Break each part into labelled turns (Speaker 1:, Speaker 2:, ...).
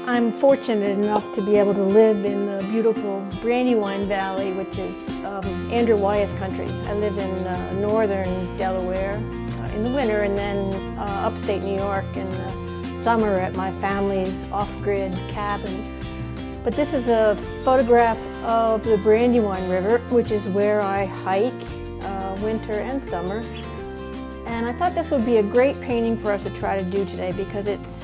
Speaker 1: I'm fortunate enough to be able to live in the beautiful Brandywine Valley, which is Andrew Wyeth country. I live in northern Delaware in the winter, and then upstate New York in the summer at my family's off-grid cabin. But this is a photograph of the Brandywine River, which is where I hike winter and summer. And I thought this would be a great painting for us to try to do today because it's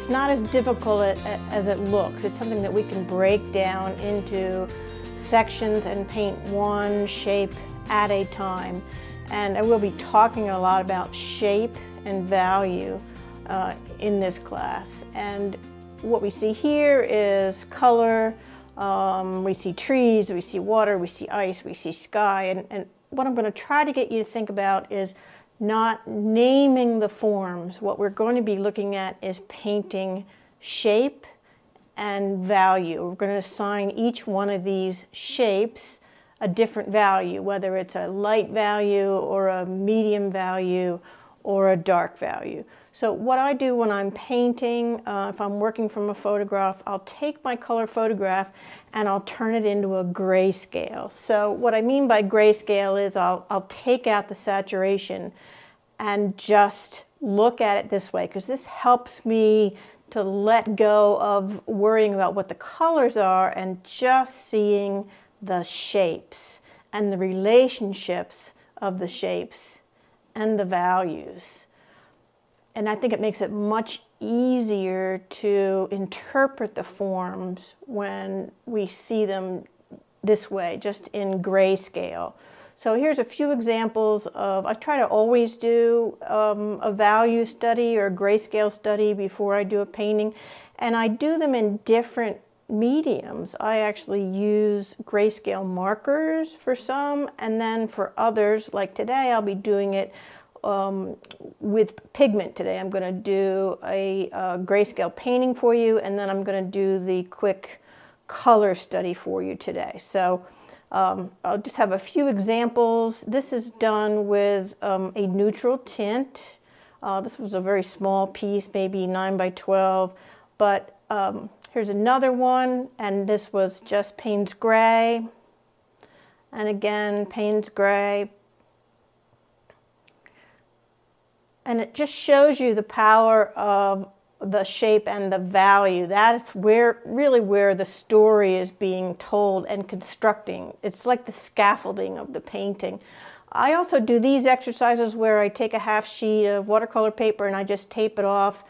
Speaker 1: not as difficult as it looks. It's something that we can break down into sections and paint one shape at a time. And I will be talking a lot about shape and value in this class. And what we see here is color. We see trees, we see water, we see ice, we see sky. And what I'm going to try to get you to think about is not naming the forms. What we're going to be looking at is painting shape and value. We're going to assign each one of these shapes a different value, whether it's a light value or a medium value or a dark value. So what I do when I'm painting, if I'm working from a photograph, I'll take my color photograph and I'll turn it into a grayscale. So what I mean by grayscale is I'll take out the saturation and just look at it this way, because this helps me to let go of worrying about what the colors are and just seeing the shapes and the relationships of the shapes and the values. And I think it makes it much easier to interpret the forms when we see them this way, just in grayscale. So here's a few examples of, I try to always do a value study or a grayscale study before I do a painting, and I do them in different mediums. I actually use grayscale markers for some, and then for others, like today, I'll be doing it with pigment today. I'm going to do a grayscale painting for you, and then I'm going to do the quick color study for you today. So I'll just have a few examples. This is done with a neutral tint. This was a very small piece, maybe 9 by 12, but here's another one, and this was just Payne's Gray, and again Payne's Gray. And it just shows you the power of the shape and the value. That's really where the story is being told and constructing. It's like the scaffolding of the painting. I also do these exercises where I take a half sheet of watercolor paper and I just tape it off,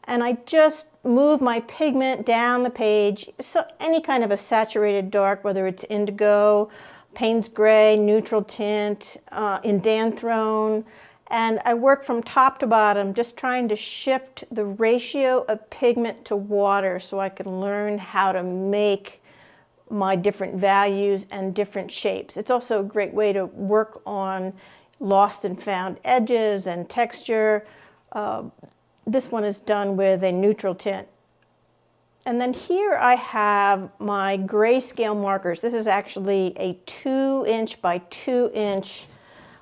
Speaker 1: and I just move my pigment down the page. So any kind of a saturated dark, whether it's indigo, Payne's Gray, neutral tint, indanthrone. And I work from top to bottom, just trying to shift the ratio of pigment to water so I can learn how to make my different values and different shapes. It's also a great way to work on lost and found edges and texture. This one is done with a neutral tint. And then here I have my grayscale markers. This is actually a 2-inch by 2-inch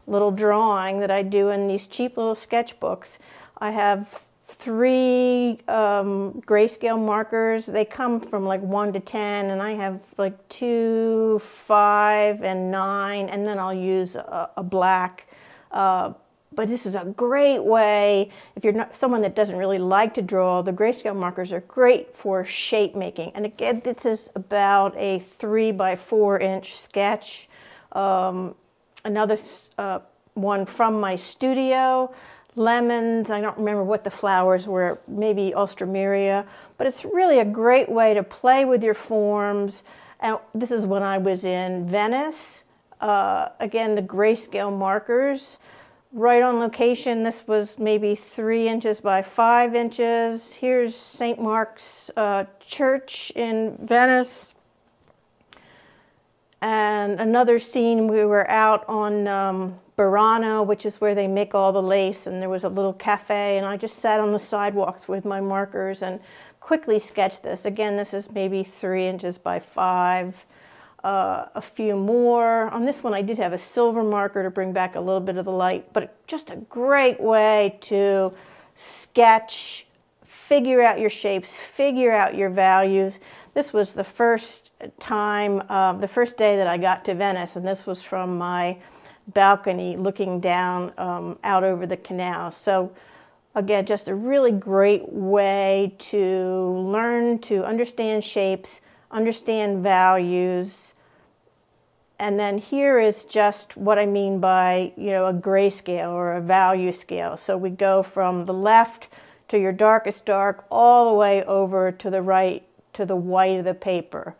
Speaker 1: little drawing that I do in these cheap little sketchbooks. I have 3 grayscale markers. They come from like 1 to 10, and I have like 2, 5, and 9, and then I'll use a black. But this is a great way, if you're not someone that doesn't really like to draw, the grayscale markers are great for shape making. And again, this is about a 3 by 4-inch sketch. Another one from my studio, lemons. I don't remember what the flowers were, maybe Alstroemeria, but it's really a great way to play with your forms. And this is when I was in Venice. Again, the grayscale markers, right on location. This was maybe 3 inches by 5 inches. Here's St. Mark's Church in Venice. And another scene, we were out on Burano, which is where they make all the lace, and there was a little cafe, and I just sat on the sidewalks with my markers and quickly sketched this. Again, this is maybe 3 inches by 5. A few more. On this one I did have a silver marker to bring back a little bit of the light, but just a great way to sketch figure out your shapes, figure out your values. This was the first time, the first day that I got to Venice, and this was from my balcony looking down out over the canal. So again, just a really great way to learn to understand shapes, understand values. And then here is just what I mean by, you know, a grayscale or a value scale. So we go from the left to your darkest dark all the way over to the right to the white of the paper.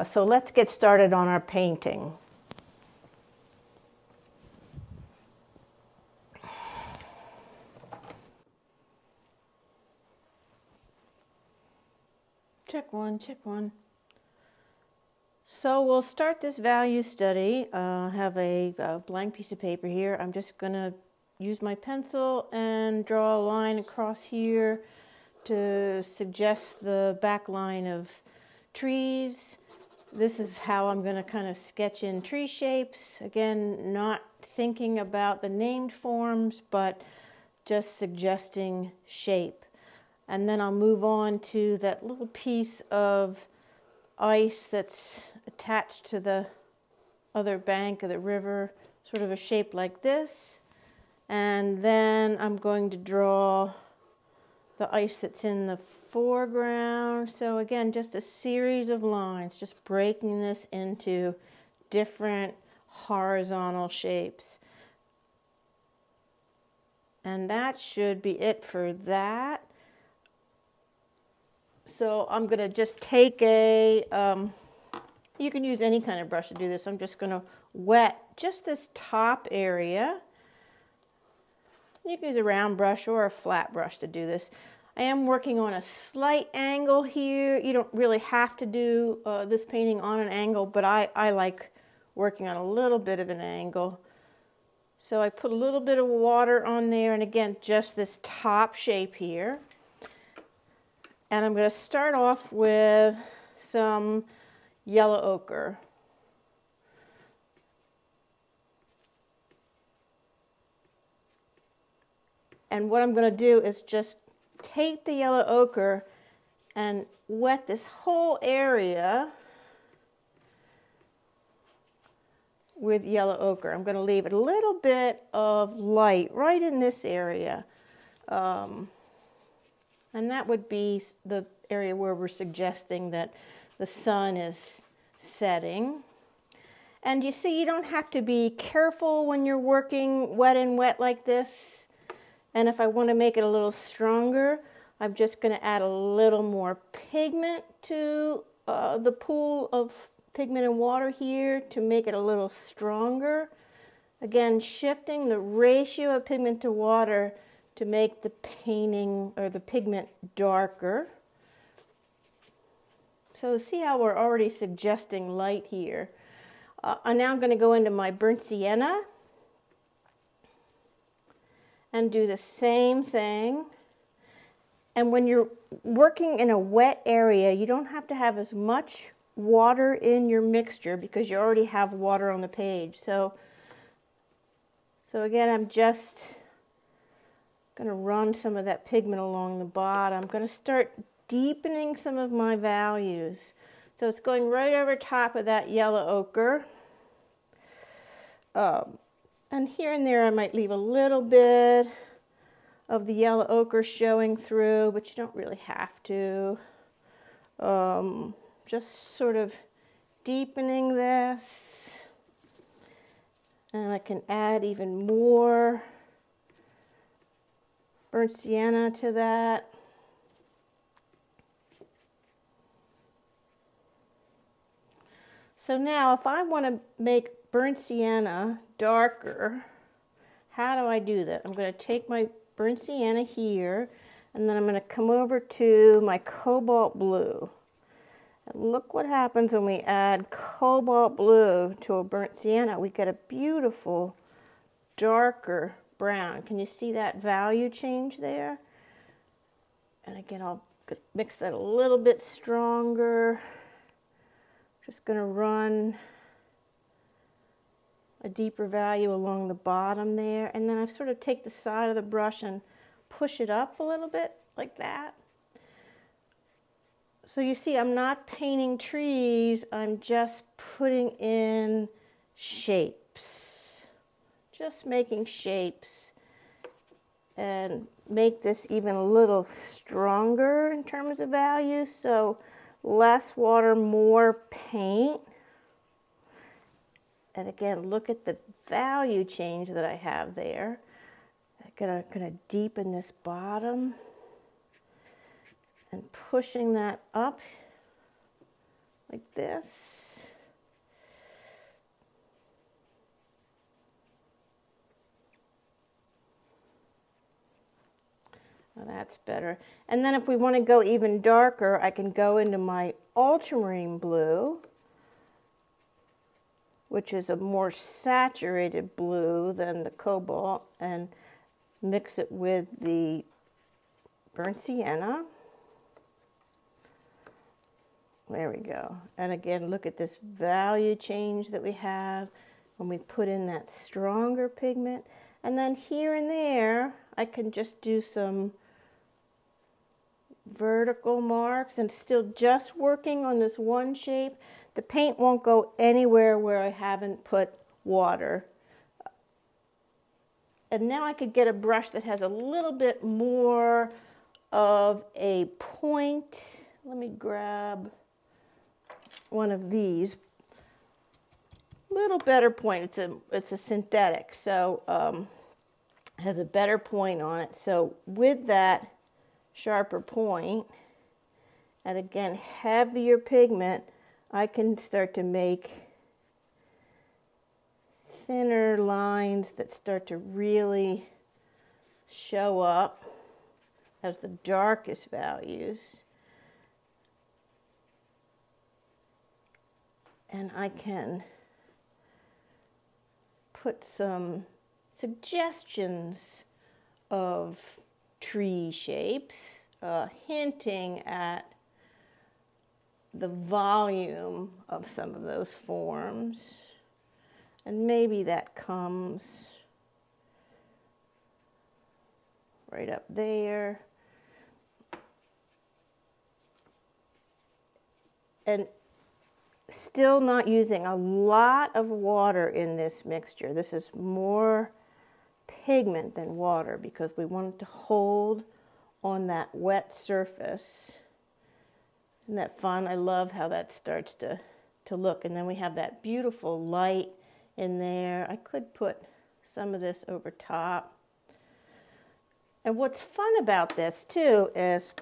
Speaker 1: So let's get started on our painting. Check one, check one. So we'll start this value study. I have a blank piece of paper here. I'm just going to use my pencil and draw a line across here to suggest the back line of trees. This is how I'm going to kind of sketch in tree shapes. Again, not thinking about the named forms, but just suggesting shape. And then I'll move on to that little piece of ice that's attached to the other bank of the river, sort of a shape like this. And then I'm going to draw the ice that's in the foreground. So again, just a series of lines, just breaking this into different horizontal shapes. And that should be it for that. So I'm going to just take a, you can use any kind of brush to do this. I'm just going to wet just this top area. You can use a round brush or a flat brush to do this. I am working on a slight angle here. You don't really have to do this painting on an angle, but I like working on a little bit of an angle. So I put a little bit of water on there, and again, just this top shape here. And I'm going to start off with some yellow ochre. And what I'm going to do is just take the yellow ochre and wet this whole area with yellow ochre. I'm going to leave a little bit of light right in this area. And that would be the area where we're suggesting that the sun is setting. And you see, you don't have to be careful when you're working wet and wet like this. And if I want to make it a little stronger, I'm just going to add a little more pigment to the pool of pigment and water here to make it a little stronger. Again, shifting the ratio of pigment to water to make the painting or the pigment darker. So see how we're already suggesting light here. I'm now going to go into my burnt sienna and do the same thing. And when you're working in a wet area, you don't have to have as much water in your mixture because you already have water on the page. So again, I'm just going to run some of that pigment along the bottom. I'm going to start deepening some of my values. So it's going right over top of that yellow ochre. And here and there I might leave a little bit of the yellow ochre showing through, but you don't really have to. Just sort of deepening this. And I can add even more burnt sienna to that. So now if I want to make burnt sienna darker, how do I do that? I'm going to take my burnt sienna here, and then I'm going to come over to my cobalt blue. And look what happens when we add cobalt blue to a burnt sienna. We get a beautiful, darker brown. Can you see that value change there? And again, I'll mix that a little bit stronger. Just going to run a deeper value along the bottom there, and then I sort of take the side of the brush and push it up a little bit like that. So you see, I'm not painting trees, I'm just putting in shapes. Just making shapes, and make this even a little stronger in terms of value. So less water, more paint. And again, look at the value change that I have there. I'm gonna deepen this bottom and pushing that up like this. Now that's better. And then if we want to go even darker, I can go into my ultramarine blue, which is a more saturated blue than the cobalt, and mix it with the burnt sienna. There we go. And again, look at this value change that we have when we put in that stronger pigment. And then here and there, I can just do some vertical marks and still just working on this one shape. The paint won't go anywhere where I haven't put water. And now I could get a brush that has a little bit more of a point. Let me grab one of these. Little better point. It's a synthetic, so has a better point on it. So with that sharper point, and again heavier pigment, I can start to make thinner lines that start to really show up as the darkest values. And I can put some suggestions of tree shapes, hinting at the volume of some of those forms. And maybe that comes right up there. And still not using a lot of water in this mixture. This is more pigment than water because we want it to hold on that wet surface. Isn't that fun? I love how that starts to look. And then we have that beautiful light in there. I could put some of this over top. And what's fun about this too is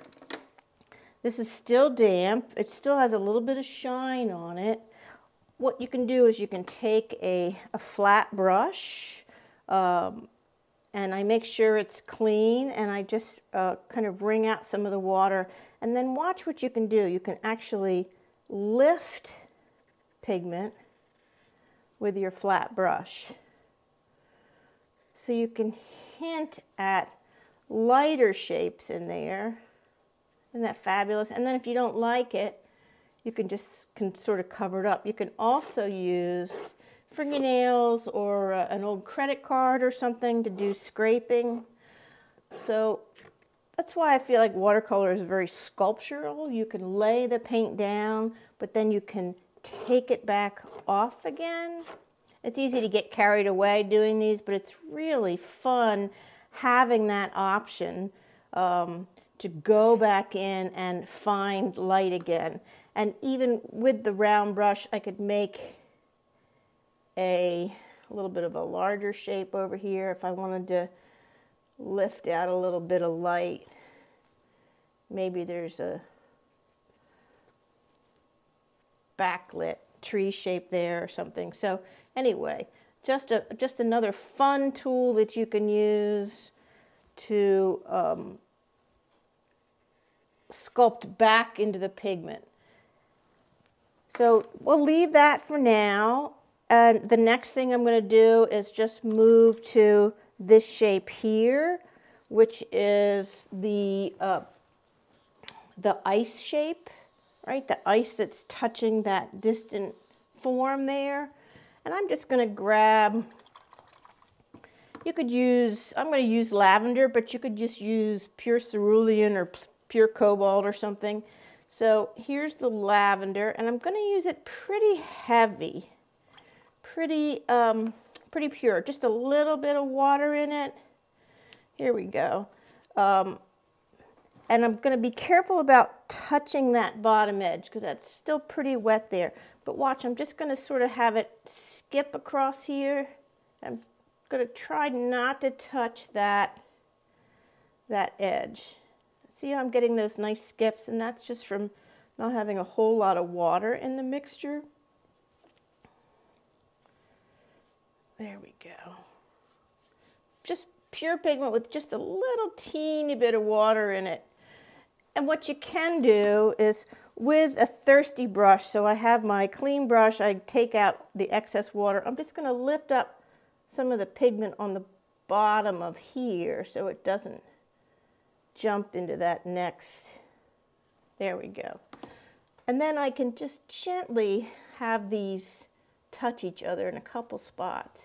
Speaker 1: this is still damp. It still has a little bit of shine on it. What you can do is you can take a flat brush, and I make sure it's clean, and I just kind of wring out some of the water. And then watch what you can do. You can actually lift pigment with your flat brush. So you can hint at lighter shapes in there. Isn't that fabulous? And then if you don't like it, you can sort of cover it up. You can also use fingernails or an old credit card or something to do scraping. So that's why I feel like watercolor is very sculptural. You can lay the paint down, but then you can take it back off again. It's easy to get carried away doing these, but it's really fun having that option to go back in and find light again. And even with the round brush, I could make a little bit of a larger shape over here if I wanted to lift out a little bit of light. Maybe there's a backlit tree shape there or something. So anyway, just another fun tool that you can use to sculpt back into the pigment. So we'll leave that for now. And the next thing I'm going to do is just move to this shape here, which is the ice shape, right? The ice that's touching that distant form there. And I'm just going to grab, you could use, I'm going to use lavender, but you could just use pure cerulean or pure cobalt or something. So here's the lavender, and I'm going to use it pretty heavy, pretty pure, just a little bit of water in it. Here we go. And I'm going to be careful about touching that bottom edge because that's still pretty wet there. But watch, I'm just going to sort of have it skip across here. I'm going to try not to touch that edge. See how I'm getting those nice skips? And that's just from not having a whole lot of water in the mixture. There we go. Just pure pigment with just a little teeny bit of water in it. And what you can do is with a thirsty brush, so I have my clean brush, I take out the excess water. I'm just going to lift up some of the pigment on the bottom of here so it doesn't jump into that next. There we go. And then I can just gently have these touch each other in a couple spots.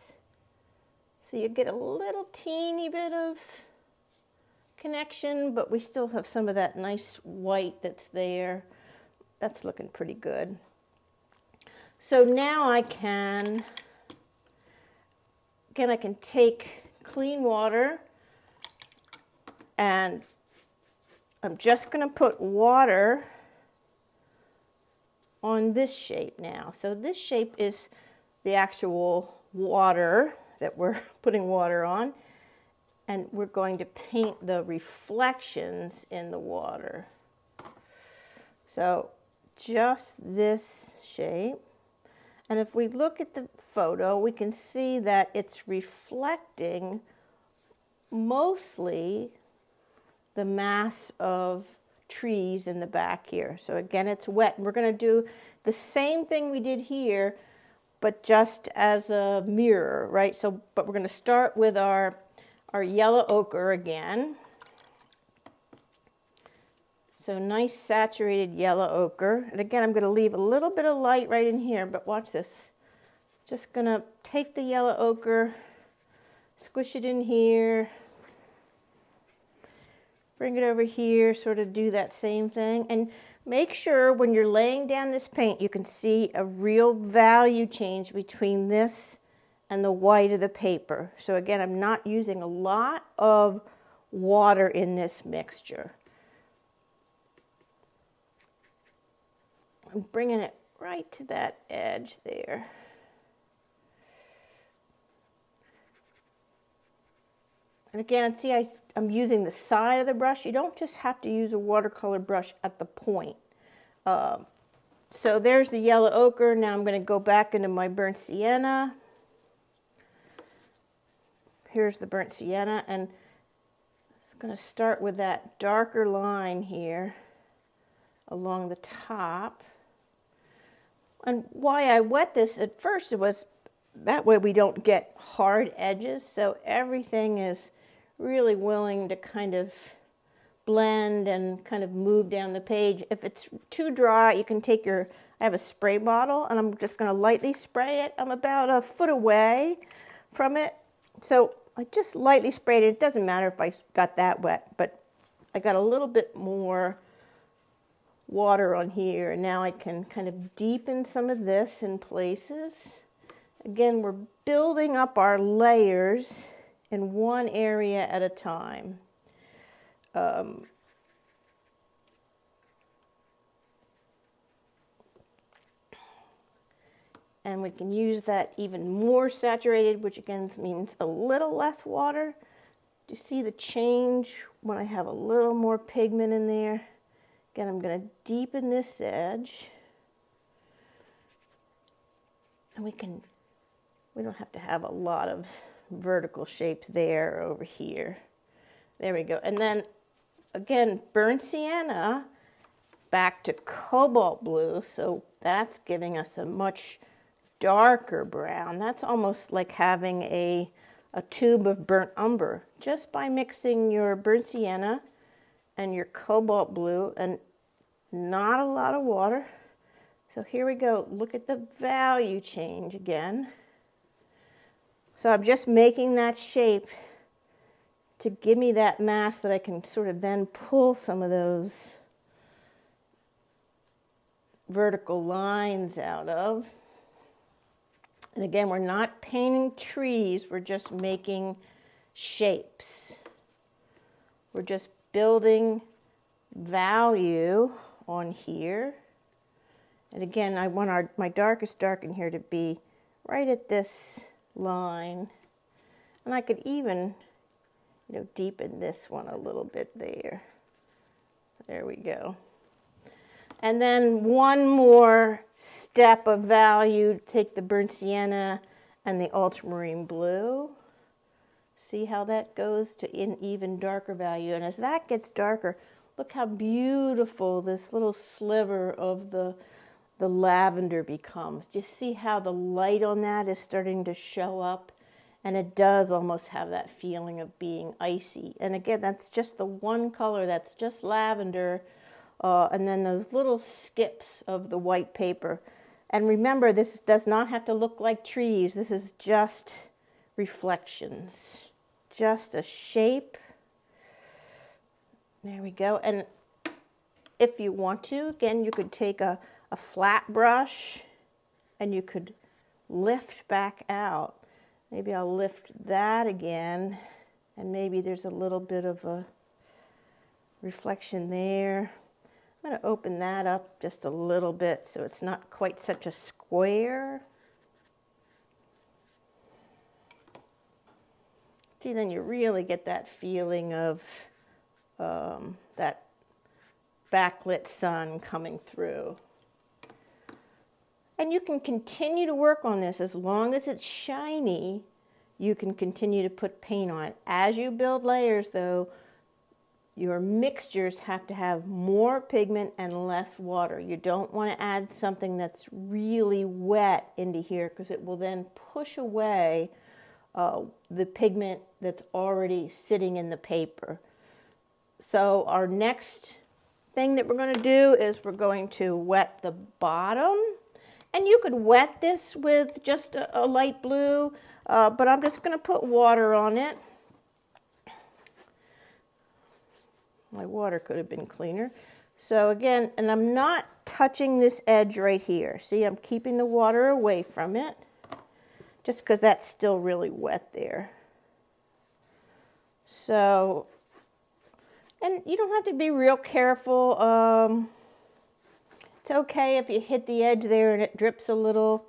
Speaker 1: So you get a little teeny bit of connection, but we still have some of that nice white that's there. That's looking pretty good. So now I can take clean water, and I'm just going to put water on this shape now. So this shape is the actual water that we're putting water on. And we're going to paint the reflections in the water. So just this shape. And if we look at the photo, we can see that it's reflecting mostly the mass of trees in the back here. So again, it's wet. And we're going to do the same thing we did here, but just as a mirror, right? So, but we're going to start with our yellow ochre again. So nice saturated yellow ochre. And again, I'm going to leave a little bit of light right in here, but watch this. Just going to take the yellow ochre, squish it in here, bring it over here, sort of do that same thing. And make sure when you're laying down this paint, you can see a real value change between this and the white of the paper. So again, I'm not using a lot of water in this mixture. I'm bringing it right to that edge there. And again, see, I'm using the side of the brush. You don't just have to use a watercolor brush at the point. So there's the yellow ochre. Now I'm going to go back into my burnt sienna. Here's the burnt sienna, and it's going to start with that darker line here along the top. And why I wet this at first, it was that way we don't get hard edges, so everything is really willing to kind of blend and kind of move down the page. If it's too dry, you can take I have a spray bottle, and I'm just going to lightly spray it. I'm about a foot away from it, so I just lightly sprayed it. It doesn't matter if I got that wet, but I got a little bit more water on here, and now I can kind of deepen some of this in places. Again, we're building up our layers in one area at a time. And we can use that even more saturated, which again means a little less water. Do you see the change when I have a little more pigment in there? Again, I'm going to deepen this edge. And we don't have to have a lot of vertical shapes there or over here. There we go. And then again, burnt sienna back to cobalt blue. So that's giving us a much darker brown. That's almost like having a tube of burnt umber, just by mixing your burnt sienna and your cobalt blue, and not a lot of water. So here we go. Look at the value change again. So I'm just making that shape to give me that mass that I can sort of then pull some of those vertical lines out of. And again, we're not painting trees, we're just making shapes. We're just building value on here. And again, I want my darkest dark in here to be right at this line. And I could even, deepen this one a little bit there. There we go. And then one more step of value, take the burnt sienna and the ultramarine blue. See how that goes to an even darker value. And as that gets darker, look how beautiful this little sliver of the lavender becomes. Do you see how the light on that is starting to show up? And it does almost have that feeling of being icy. And again, that's just the one color, that's just lavender. And then those little skips of the white paper. And remember, this does not have to look like trees. This is just reflections. Just a shape. There we go. And if you want to, again, you could take a flat brush and you could lift back out. Maybe I'll lift that again. And maybe there's a little bit of a reflection there. I'm going to open that up just a little bit so it's not quite such a square. See, then you really get that feeling of that backlit sun coming through. And you can continue to work on this as long as it's shiny. You can continue to put paint on it. As you build layers, though, your mixtures have to have more pigment and less water. You don't want to add something that's really wet into here because it will then push away the pigment that's already sitting in the paper. So our next thing that we're going to do is we're going to wet the bottom. And you could wet this with just a light blue, but I'm just going to put water on it. My water could have been cleaner. So again, and I'm not touching this edge right here. See, I'm keeping the water away from it, just because that's still really wet there. So, and you don't have to be real careful. It's okay if you hit the edge there and it drips a little.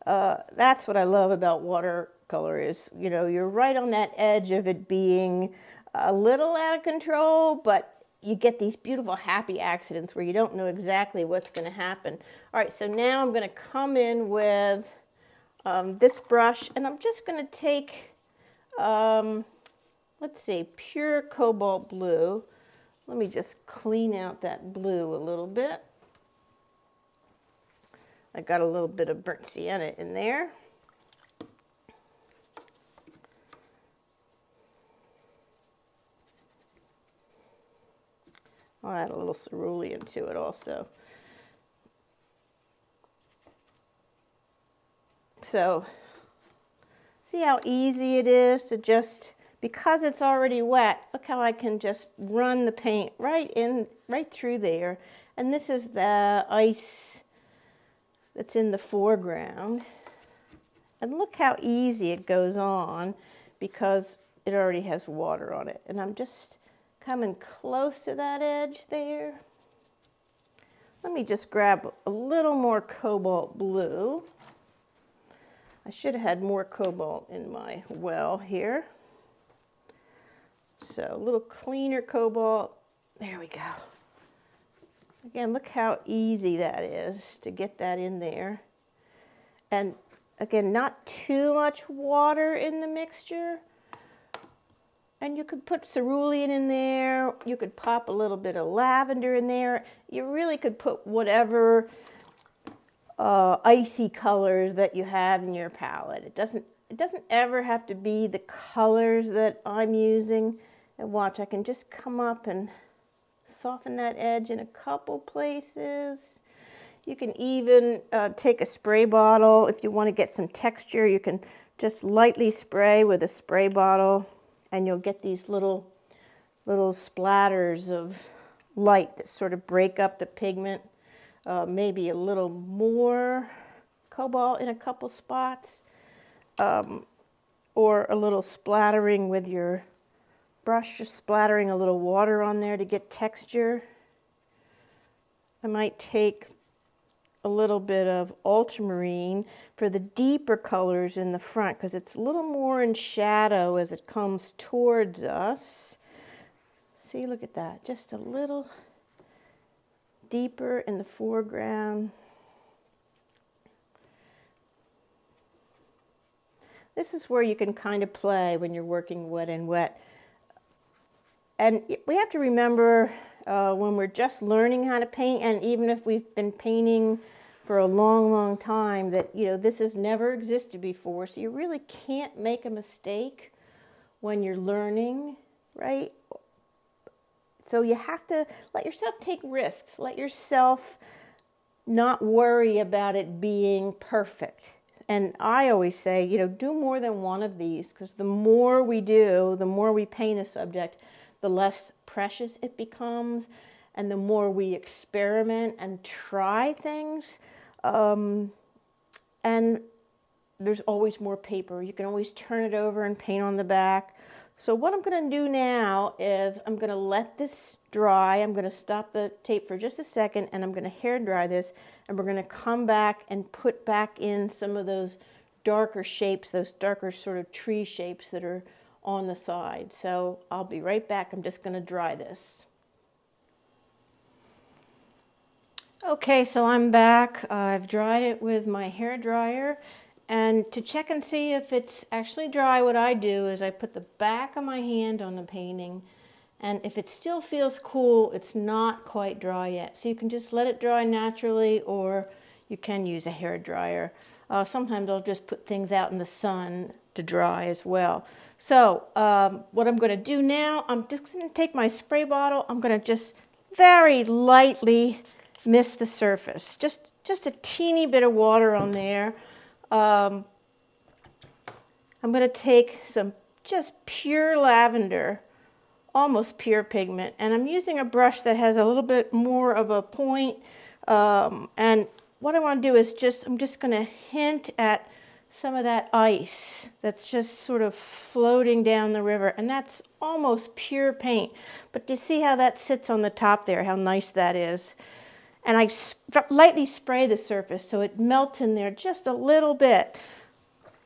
Speaker 1: That's what I love about watercolor is, you're right on that edge of it being a little out of control, but you get these beautiful happy accidents where you don't know exactly what's going to happen. All right, so now I'm going to come in with this brush, and I'm just going to take, let's see, pure cobalt blue. Let me just clean out that blue a little bit. I got a little bit of burnt sienna in there. I'll add a little cerulean to it also. So, see how easy it is to just, because it's already wet, look how I can just run the paint right through there. And this is the ice that's in the foreground. And look how easy it goes on because it already has water on it. And I'm just coming close to that edge there. Let me just grab a little more cobalt blue. I should have had more cobalt in my well here. So a little cleaner cobalt. There we go. Again, look how easy that is to get that in there. And again, not too much water in the mixture. And you could put cerulean in there. You could pop a little bit of lavender in there. You really could put whatever icy colors that you have in your palette. It doesn't ever have to be the colors that I'm using. And watch, I can just come up and soften that edge in a couple places. You can even take a spray bottle. If you want to get some texture, you can just lightly spray with a spray bottle and you'll get these little splatters of light that sort of break up the pigment. maybe a little more cobalt in a couple spots, or a little splattering with your brush, just splattering a little water on there to get texture. I might take a little bit of ultramarine for the deeper colors in the front because it's a little more in shadow as it comes towards us. See, look at that, just a little deeper in the foreground. This is where you can kind of play when you're working wet and wet. And we have to remember when we're just learning how to paint, and even if we've been painting for a long, long time, that, you know, this has never existed before. So you really can't make a mistake when you're learning, right? So you have to let yourself take risks. Let yourself not worry about it being perfect. And I always say, you know, do more than one of these, because the more we do, the more we paint a subject, the less precious it becomes, and the more we experiment and try things. And there's always more paper. You can always turn it over and paint on the back. So what I'm going to do now is I'm going to let this dry. I'm going to stop the tape for just a second, and I'm going to hair dry this, and we're going to come back and put back in some of those darker shapes, those darker sort of tree shapes that are on the side. So I'll be right back. I'm just going to dry this. Okay, so I'm back. I've dried it with my hair dryer. And to check and see if it's actually dry, what I do is I put the back of my hand on the painting, and if it still feels cool, it's not quite dry yet. So you can just let it dry naturally, or you can use a hair dryer. Sometimes I'll just put things out in the sun to dry as well. So what I'm going to do now, I'm just going to take my spray bottle. I'm going to just very lightly mist the surface. Just a teeny bit of water on there. I'm going to take some just pure lavender, almost pure pigment, and I'm using a brush that has a little bit more of a point. And what I want to do is I'm just going to hint at some of that ice that's just sort of floating down the river, and that's almost pure paint. But do you see how that sits on the top there, how nice that is? And I lightly spray the surface so it melts in there just a little bit.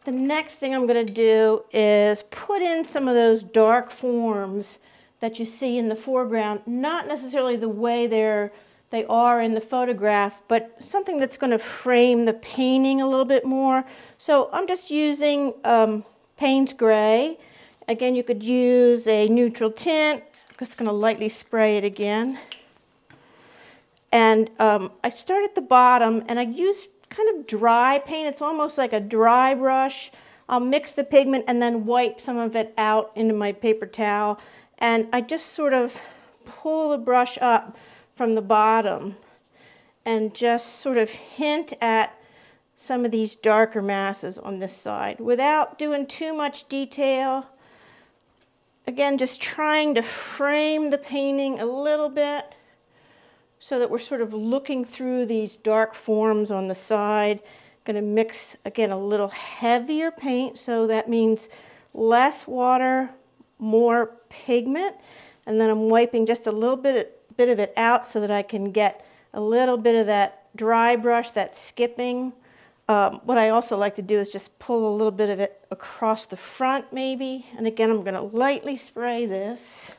Speaker 1: The next thing I'm going to do is put in some of those dark forms that you see in the foreground, not necessarily the way they are in the photograph, but something that's going to frame the painting a little bit more. So I'm just using Payne's Gray. Again, you could use a neutral tint. I'm just going to lightly spray it again. And I start at the bottom, and I use kind of dry paint. It's almost like a dry brush. I'll mix the pigment and then wipe some of it out into my paper towel. And I just sort of pull the brush up from the bottom and just sort of hint at some of these darker masses on this side without doing too much detail. Again, just trying to frame the painting a little bit, so that we're sort of looking through these dark forms on the side. Going to mix, again, a little heavier paint, so that means less water, more pigment. And then I'm wiping just a little bit of it out so that I can get a little bit of that dry brush, that skipping. What I also like to do is just pull a little bit of it across the front maybe. And again, I'm going to lightly spray this.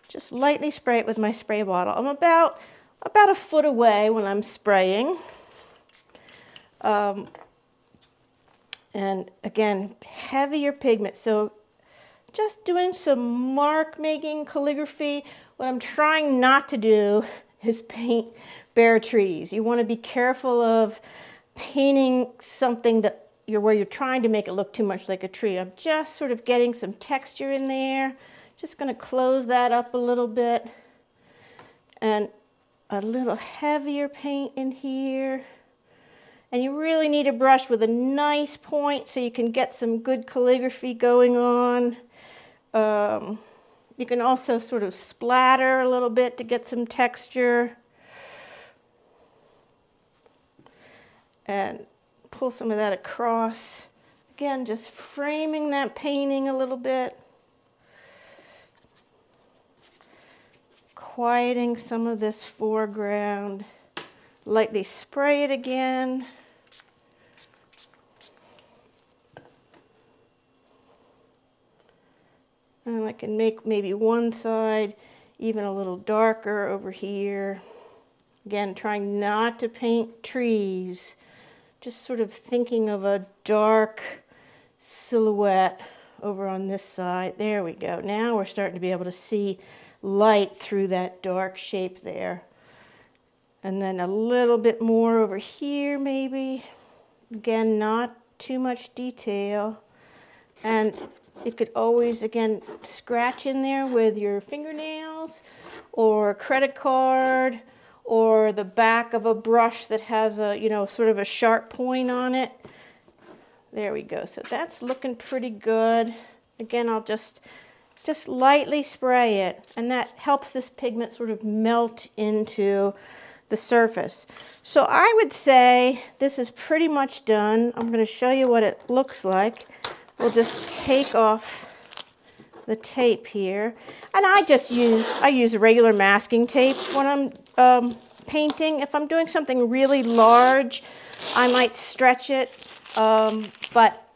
Speaker 1: Just lightly spray it with my spray bottle. I'm about a foot away when I'm spraying. And again, heavier pigment. So just doing some mark making, calligraphy. What I'm trying not to do is paint bare trees. You want to be careful of painting something where you're trying to make it look too much like a tree. I'm just sort of getting some texture in there. Just going to close that up a little bit, and a little heavier paint in here. And you really need a brush with a nice point so you can get some good calligraphy going on. You can also sort of splatter a little bit to get some texture. and pull some of that across. Again, just framing that painting a little bit. Quieting some of this foreground. Lightly spray it again. And I can make maybe one side even a little darker over here. Again, trying not to paint trees, just sort of thinking of a dark silhouette over on this side. There we go. Now we're starting to be able to see light through that dark shape there. And then a little bit more over here maybe. Again, not too much detail. And you could always, again, scratch in there with your fingernails or a credit card or the back of a brush that has a, you know, sort of a sharp point on it. There we go. So that's looking pretty good. Again, I'll just lightly spray it, and that helps this pigment sort of melt into the surface. So I would say this is pretty much done. I'm going to show you what it looks like. We'll just take off the tape here, and I use regular masking tape when I'm painting. If I'm doing something really large, I might stretch it, but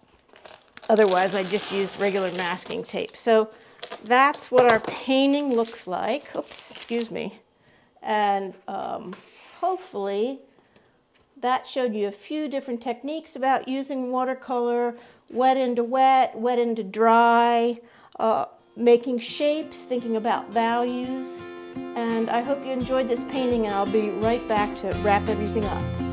Speaker 1: otherwise I just use regular masking tape. So that's what our painting looks like. Oops, excuse me. And hopefully that showed you a few different techniques about using watercolor, wet into wet, wet into dry, making shapes, thinking about values. And I hope you enjoyed this painting, and I'll be right back to wrap everything up.